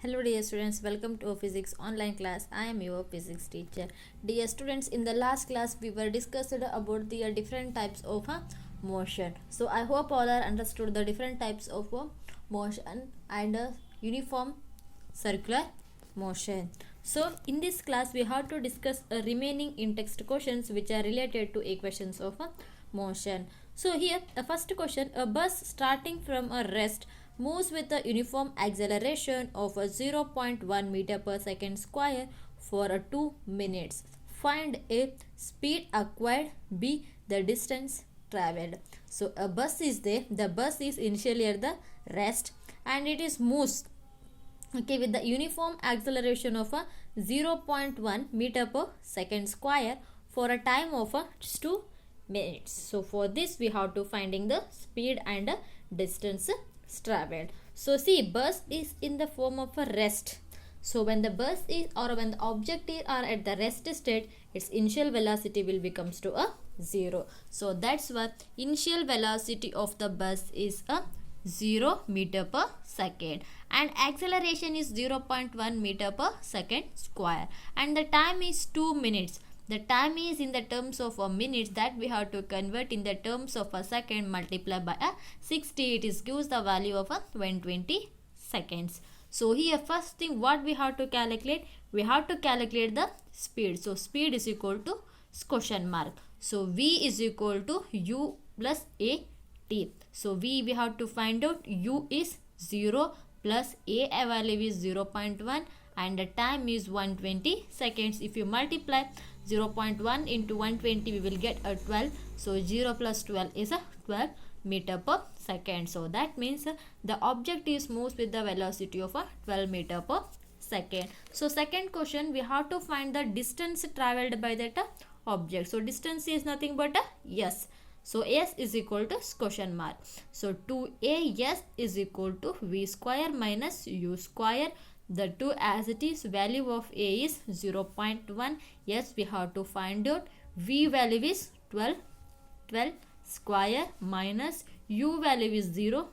Hello dear students, welcome to physics online class. I am your physics teacher. Dear students, in the last class we were discussed about the different types of motion. So I hope all are understood the different types of motion and uniform circular motion. So in this class we have to discuss remaining in-text questions which are related to equations of motion. So here the first question, a bus starting from a rest moves with a uniform acceleration of a 0.1 meter per second square for 2 minutes. Find A, speed acquired, B, the distance traveled. So a bus is there, the bus is initially at the rest and it is moves with the uniform acceleration of a 0.1 meter per second square for a time of 2 minutes. So for this we have to finding the speed and distance traveled. So see, bus is in the form of a rest. So when the bus is or when the object is are at the rest state, its initial velocity will becomes to a 0. So that's why initial velocity of the bus is a 0 meter per second and acceleration is 0.1 meter per second square and the time is 2 minutes. The time is in the terms of a minute, that we have to convert in the terms of a second, multiply by a 60. It is gives the value of a 120 seconds. So here first thing what we have to calculate, we have to calculate the speed. So speed is equal to question mark. So V is equal to U plus A T. So we have to find out U is 0 plus A value is 0.1 and the time is 120 seconds. If you multiply 0.1 into 120 we will get a 12. So 0 plus 12 is a 12 meter per second. So that means the object is moves with the velocity of a 12 meter per second. So second question, we have to find the distance traveled by that object. So distance is nothing but a S. So S is equal to question mark. So 2A S is equal to V square minus U square. The 2 as it is, value of A is 0.1. Yes, we have to find out V value is 12 square minus U value is 0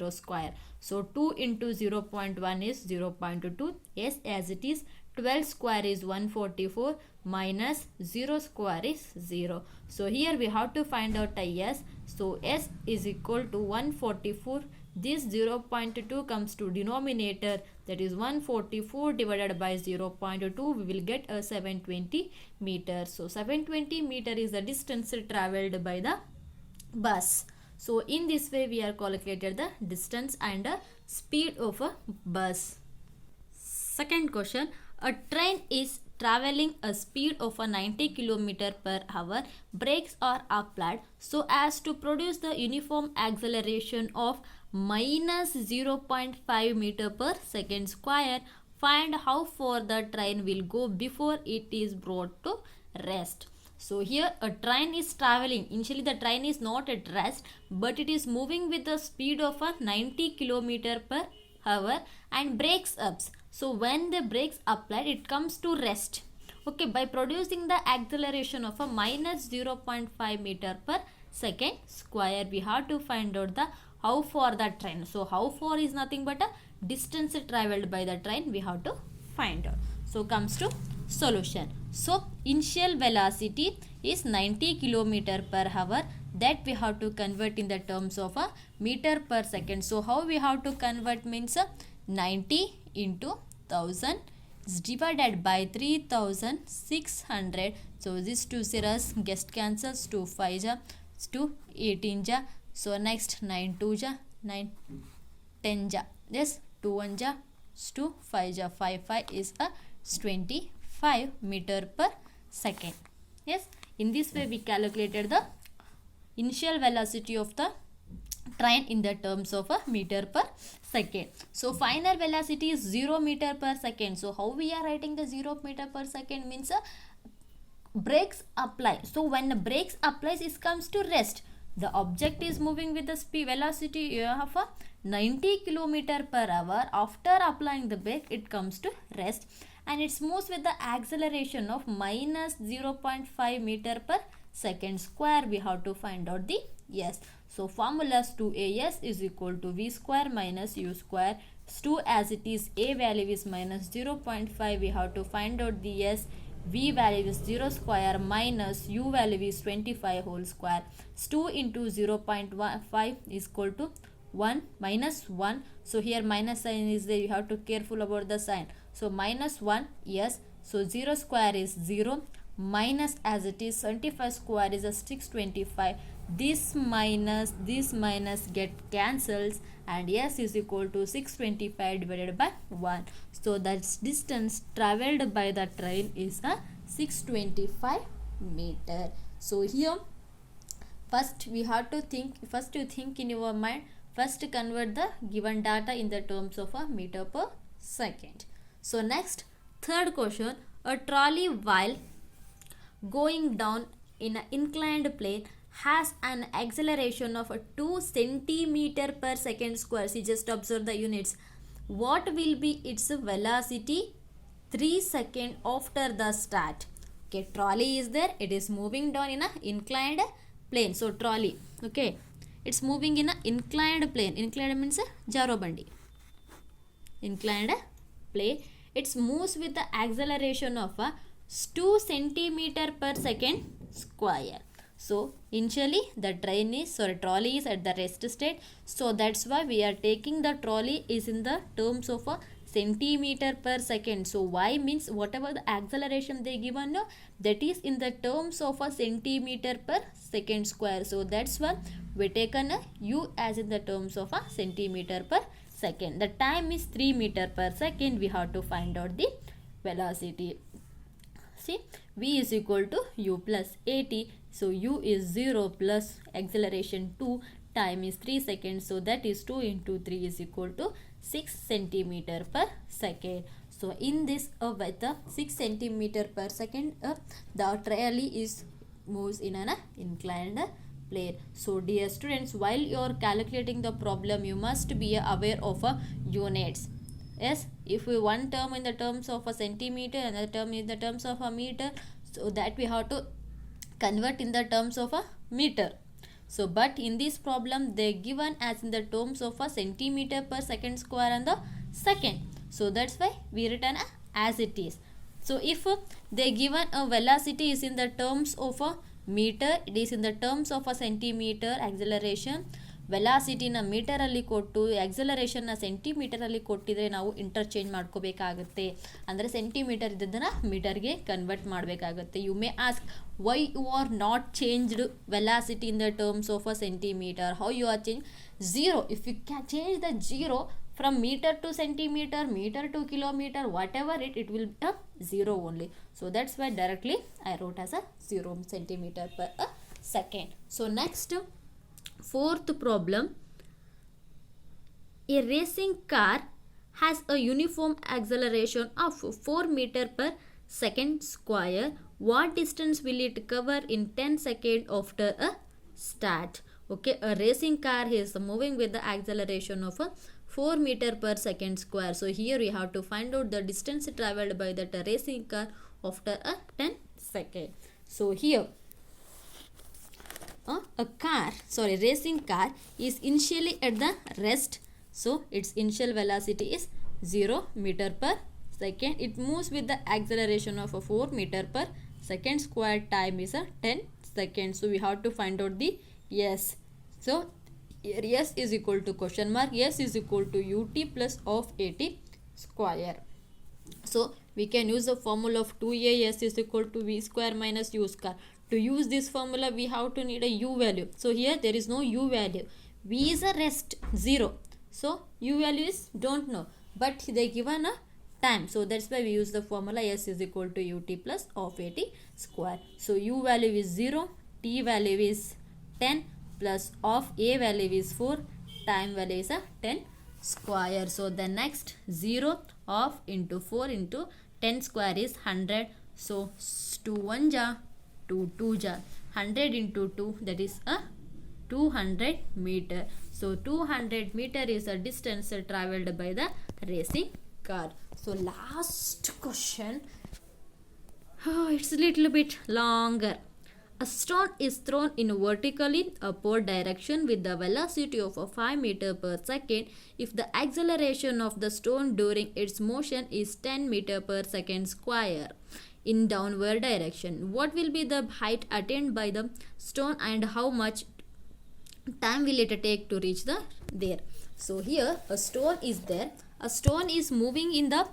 square. So 2 into 0.1 is 0.2. Yes, as it is, 12 square is 144 minus 0 square is 0. So here we have to find out a S. So S is equal to 144. This 0.2 comes to denominator, that is 144 divided by 0.2, we will get a 720 meters. So 720 meter is the distance traveled by the bus. So in this way we are calculated the distance and speed of a bus. Second question, a train is traveling a speed of a 90 km per hour. Brakes are applied so as to produce the uniform acceleration of minus 0.5 meter per second square. Find how far the train will go before it is brought to rest. So here a train is traveling. Initially the train is not at rest but it is moving with the speed of a 90 km per hour and brakes up. So when the brakes applied, it comes to rest. Okay, by producing the acceleration of a minus 0.5 meter per second square, we have to find out the how far the train. So how far is nothing but a distance traveled by the train we have to find out. So comes to solution. So initial velocity is 90 km per hour, that we have to convert in the terms of a meter per second. So how we have to convert means 90 into 1000 is divided by 3600. So this 2 zeros guest cancels, 2 5 ja, 2 18 ja. So next 9 2 ja, 9 10 ja. Yes, 2 1 ja, 2 5 ja, 5 5 is a 25 meter per second. Yes, in this way we calculated the initial velocity of the train in the terms of a meter per second. So final velocity is 0 meter per second. So how we are writing the 0 meter per second means brakes apply. So when the brakes applies, it comes to rest. The object is moving with the speed velocity of a 90 km per hour. After applying the brake, it comes to rest and it moves with the acceleration of minus 0.5 meter per second square. We have to find out the S. So formulas to AS is equal to V square minus U square. 2 as it is, A value is minus 0.5. We have to find out the S. V value is 0 square minus U value is 25 whole square. 2 into 0.5 is equal to 1 minus 1. So here minus sign is there, you have to careful about the sign. So minus 1, yes. So 0 square is 0 minus, as it is 25 square is a 625. This minus get cancels, and S is equal to 625 divided by 1. So that distance travelled by the train is a 625 meter. So here first we have to think, first you think in your mind, first convert the given data in the terms of a meter per second. So next, third question, a trolley while going down in an inclined plane has an acceleration of 2 centimeter per second square. See, just observe the units. What will be its velocity 3 seconds after the start? Okay, trolley is there, it is moving down in an inclined plane. So trolley, okay, it's moving in an inclined plane. Inclined means jaro bandi. Inclined plane. It moves with the acceleration of 2 centimeter per second square. So initially the trolley is at the rest state. So that's why we are taking the trolley is in the terms of a centimeter per second. So y means whatever the acceleration they given, that is in the terms of a centimeter per second square. So that's why we taken a u as in the terms of a centimeter per second. The time is 3 meter per second. We have to find out the velocity. See, v is equal to u plus at. So u is 0 plus acceleration 2, time is 3 seconds. So that is 2 into 3 is equal to 6 centimeter per second. So in this with the 6 centimeter per second, the trolley is moves in an inclined plane. So dear students, while you are calculating the problem, you must be aware of units. Yes, if we one term in the terms of a centimeter, another term in the terms of a meter, so that we have to convert in the terms of a meter. So but in this problem they given as in the terms of a centimeter per second square and the second. So that's why we written as it is. So if they given a velocity is in the terms of a meter, it is in the terms of a centimeter acceleration, ವೆಲಾಸಿಟಿನ ಮೀಟರಲ್ಲಿ ಕೊಟ್ಟು ಆಕ್ಸಲರೇಷನ್ನ ಸೆಂಟಿಮೀಟರಲ್ಲಿ ಕೊಟ್ಟಿದ್ರೆ ನಾವು interchange ಮಾಡ್ಕೋಬೇಕಾಗುತ್ತೆ. ಅಂದರೆ centimetre ಇದ್ದದನ್ನು ಮೀಟರ್ಗೆ convert ಮಾಡಬೇಕಾಗುತ್ತೆ. You may ask why you are not changed velocity in the terms of a centimetre, how you are change zero. If you can change the zero from meter to centimeter, meter to kilometer, whatever it will be a zero only. So that's why directly I wrote as a 0 centimeter per second. So next, fourth problem, a racing car has a uniform acceleration of 4 meter per second square. What distance will it cover in 10 seconds after a start? Okay, a racing car is moving with the acceleration of a 4 meter per second square. So here we have to find out the distance traveled by that racing car after a 10 second. So here racing car is initially at the rest. So its initial velocity is 0 meter per second. It moves with the acceleration of a 4 meter per second square. Time is a 10 seconds. So we have to find out the S. So S is equal to question mark, S is equal to ut plus of at square. So we can use the formula of 2as is equal to v square minus u square. To use this formula we have to need a u value. So here there is no u value. V is a rest 0. So u value is don't know, but they given a time. So that's why we use the formula S is equal to ut plus of at square. So u value is 0, t value is 10 plus of a value is 4, time value is a 10 square. So the next 0 of into 4 into 10 square is 100. So 2 1 ja, 2 2 ja, 100 into 2, that is a 200 meter. So 200 meter is a distance traveled by the racing car. So last question, it's a little bit longer. A stone is thrown in a vertically upward direction with the velocity of a 5 meter per second if the acceleration of the stone during its motion is 10 meter per second square in downward direction. What will be the height attained by the stone and how much time will it take to reach there? So here a stone is there. A stone is moving in the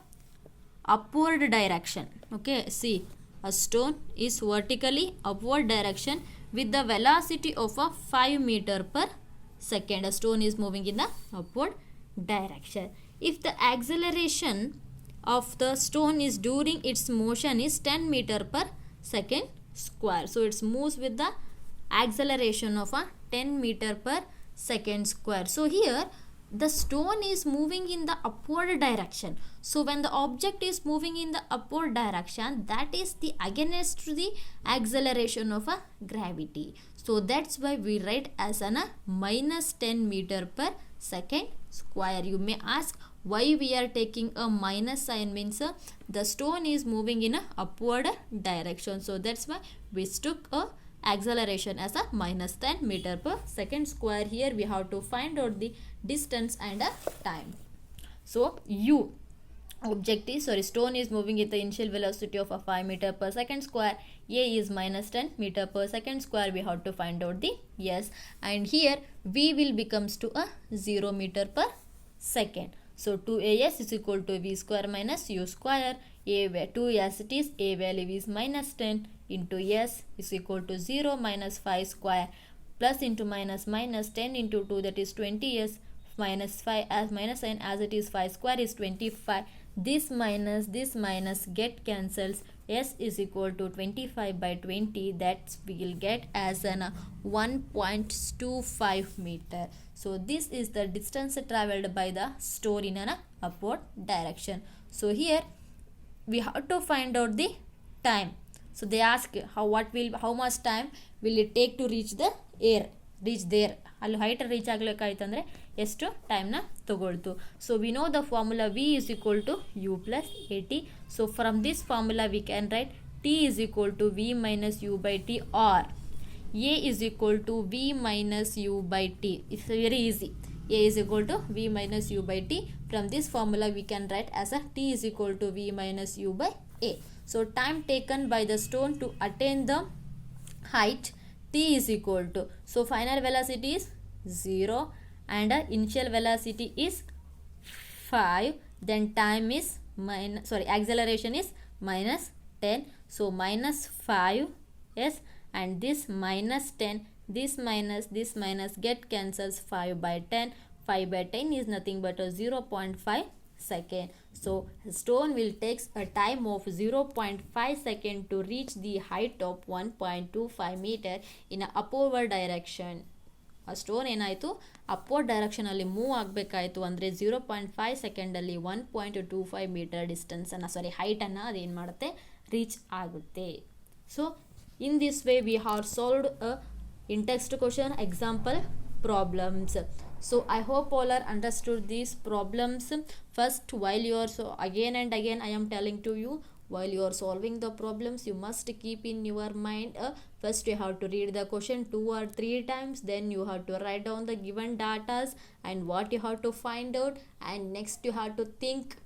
upward direction. Okay, see, a stone is vertically upward direction with the velocity of a 5 meter per second. A stone is moving in the upward direction. If the acceleration of the stone is during its motion is 10 meter per second square, so it moves with the acceleration of a 10 meter per second square. So here the stone is moving in the upward direction. So when the object is moving in the upward direction, that is the against the acceleration of a gravity. So that's why we write as an minus 10 meter per second square. You may ask why we are taking a minus sign, means the stone is moving in a upward direction. So that's why we took a acceleration as a minus 10 meter per second square. Here we have to find out the distance and a time. So stone is moving at the initial velocity of a 5 meter per second square. A is minus 10 meter per second square. We have to find out the S, and here V will becomes to a 0 meter per second. So 2as is equal to v square minus u square. 2 as it is, a value is minus 10 into s is equal to 0 minus 5 square plus into minus 10 into 2, that is 20s, minus 5 as minus sign, as it is 5 square is 25. This minus get cancels. S is equal to 25 by 20, that we will get as an 1.25 meter. So this is the distance traveled by the stone in an upward direction. So here we have to find out the time. So they ask how much time will it take to reach there. ಅಲ್ಲಿ height reach ಆಗ್ಲಿಕ್ಕಾಯ್ತಂದರೆ ಎಷ್ಟು ಟೈಮ್ನ ತಗೊಳ್ತು. So we know the formula V is equal to U plus A T. So from this formula we can write T is equal to V minus U by T or A is equal to V minus U by T. It's very easy. A is equal to v minus u by t. From this formula we can write as a t is equal to v minus u by a. So time taken by the stone to attain the height, t is equal to, so final velocity is 0 and initial velocity is 5, then time is acceleration is minus 10. So minus 5 yes, and this minus 10, this minus get cancels. 5 by 10, 5 by 10 is nothing but a 0.5 second. So stone will takes a time of 0.5 second to reach the height of 1.25 meter in a upward direction. ಆ stone ಏನಾಯಿತು, upward ಡೈರೆಕ್ಷನಲ್ಲಿ move ಆಗಬೇಕಾಯಿತು ಅಂದರೆ 0.5 ಸೆಕೆಂಡಲ್ಲಿ 1.25 metre ಡಿಸ್ಟೆನ್ಸನ್ನು ಹೈಟನ್ನು ಅದೇನು ಮಾಡುತ್ತೆ, reach ಆಗುತ್ತೆ. So in this way we have solved in text question example problems. So I hope all are understood these problems. First, while you are again and again I am telling to you, while you are solving the problems you must keep in your mind, first you have to read the question 2 or 3 times, then you have to write down the given datas and what you have to find out, and next you have to think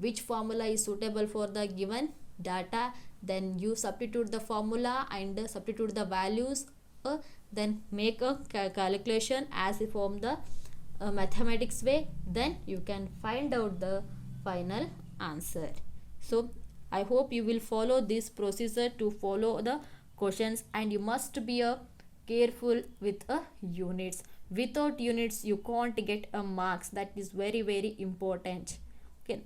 which formula is suitable for the given data, then you substitute the formula and substitute the values, then make a calculation as if from the mathematics way, then you can find out the final answer. So I hope you will follow this procedure to follow the questions, and you must be careful with units. Without units you can't get a marks. That is very very important. Okay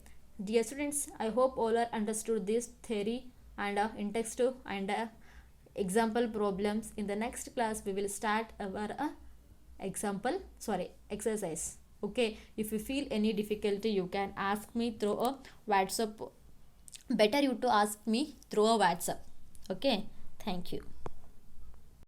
dear students, I hope all are understood this theory and in text and example problems. In the next class we will start our exercise. Okay, if you feel any difficulty you can ask me through a WhatsApp. Better you to ask me through a WhatsApp. Okay, thank you.